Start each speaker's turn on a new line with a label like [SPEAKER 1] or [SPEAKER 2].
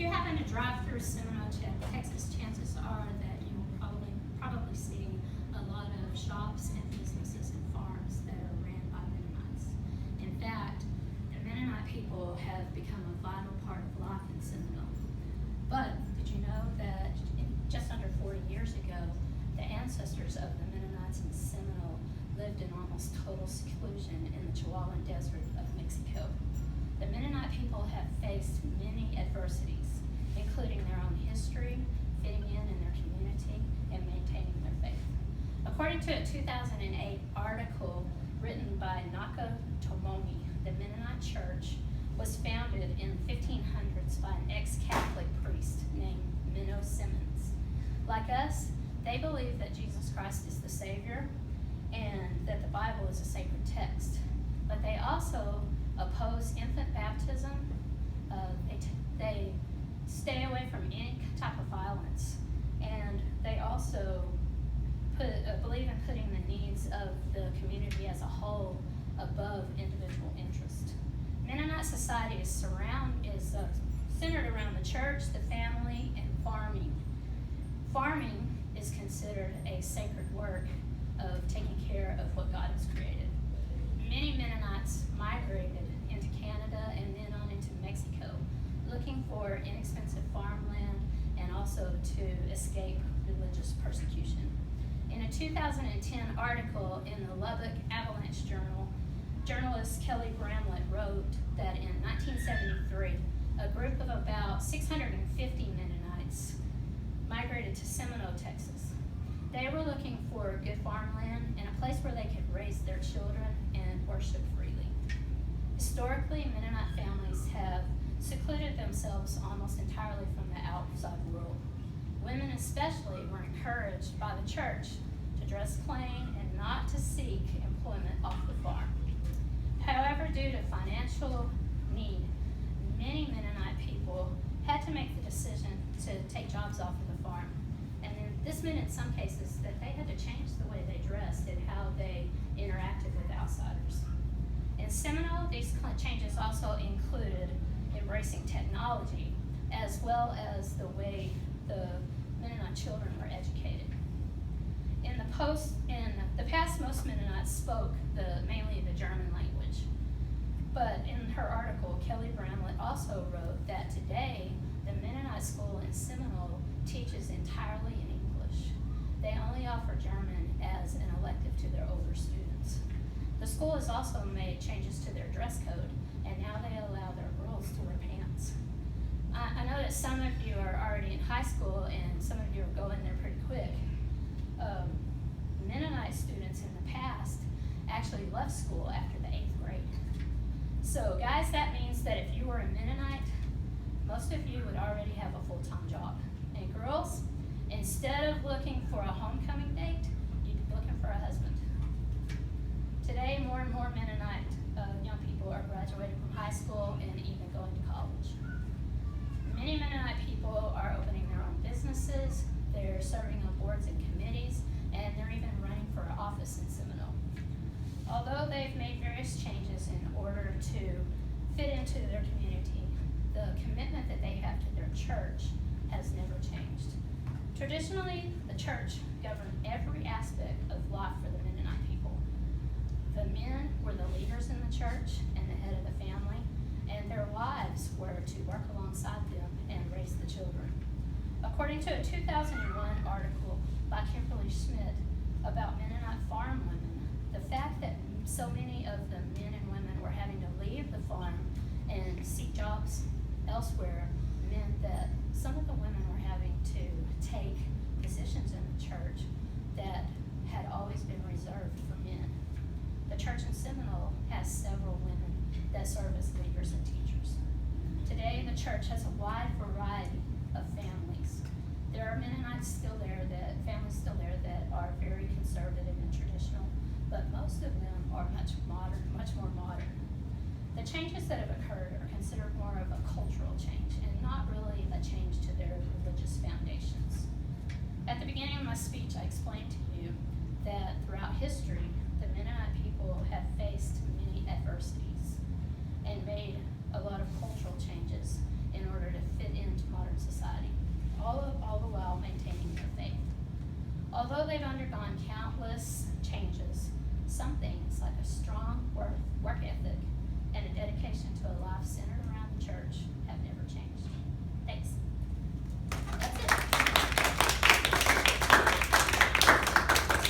[SPEAKER 1] you happen to drive through Seminole, Texas, chances are that you will probably see a lot of shops and businesses and farms that are ran by Mennonites. In fact, the Mennonite people have become a vital part of life in Seminole. But did you know that just under 40 years ago, the ancestors of the Mennonites in Seminole lived in almost total seclusion in the Chihuahuan Desert of Mexico? The Mennonite people have faced many adversities, including their own history, fitting in their community, and maintaining their faith. According to a 2008 article written by Naka Tomomi, the Mennonite Church was founded in the 1500s by an ex-Catholic priest named Menno Simmons. Like us, they believe that Jesus Christ is the Savior and that the Bible is a sacred text. But they also oppose infant baptism. They stay away from any type of violence, and they also believe in putting the needs of the community as a whole above individual interest. Mennonite society is centered around the church, the family, and farming. Farming is considered a sacred work of taking care of what God has created. Many Mennonites migrated into Canada and then on into Mexico, looking for inexpensive farmland and also to escape religious persecution. In a 2010 article in the Lubbock Avalanche Journal, journalist Kelly Bramlett wrote that in 1973, a group of about 650 Mennonites migrated to Seminole, Texas. They were looking for good farmland and a place where they could raise their children and worship freely. Historically, Mennonite families have secluded themselves almost entirely from the outside world. Women especially were encouraged by the church to dress plain and not to seek employment off the farm. However, due to financial need, many Mennonite people had to make the decision to take jobs off of the farm. And then this meant in some cases that they had to change the way they dressed and how they interacted with outsiders. In Seminole, these changes also included embracing technology as well as the way the Mennonite children were educated. In the past, most Mennonites spoke mainly the German language. But in her article, Kelly Bramlett also wrote that today, the Mennonite school in Seminole teaches entirely in English. They only offer German as an elective to their older students. The school has also made changes to their dress code, and now they allow their girls to wear pants. I know that some of you are already in high school and some of you are going there pretty quick. Mennonite students in the past actually left school after the 8th grade. So guys, that means that if you were a Mennonite, most of you would already have a full-time job. And girls, instead of looking for a homecoming date, you'd be looking for a husband. Today, more and more Mennonite young people are graduating from high school and even going to college. Many Mennonite people are opening their own businesses, they're serving on boards and committees, and they're even running for office in Seminole. Although they've made various changes in order to fit into their community, the commitment that they have to their church has never changed. Traditionally, the church governed every aspect of life for the Mennonite people. The men were the leaders in the church and the head of the family, and their wives were to work alongside them and raise the children. According to a 2001 article by Kimberly Schmidt about Mennonite farm women, the fact that so many of the men and women were having to leave the farm and seek jobs elsewhere meant that some of the women were having to take positions in the church that had always been reserved for men. The church in Seminole has several women that serve as leaders and teachers. Today, the church has a wide variety of families. There are Mennonites families still there that are very conservative and traditional, but most of them are much more modern. The changes that have occurred are considered more of a cultural change and not really a change to their religious foundations. At the beginning of my speech, I explained to you that throughout history, the Mennonite people have faced many adversities and made a lot of cultural changes in order to fit into modern Although they've undergone countless changes, some things like a strong work ethic and a dedication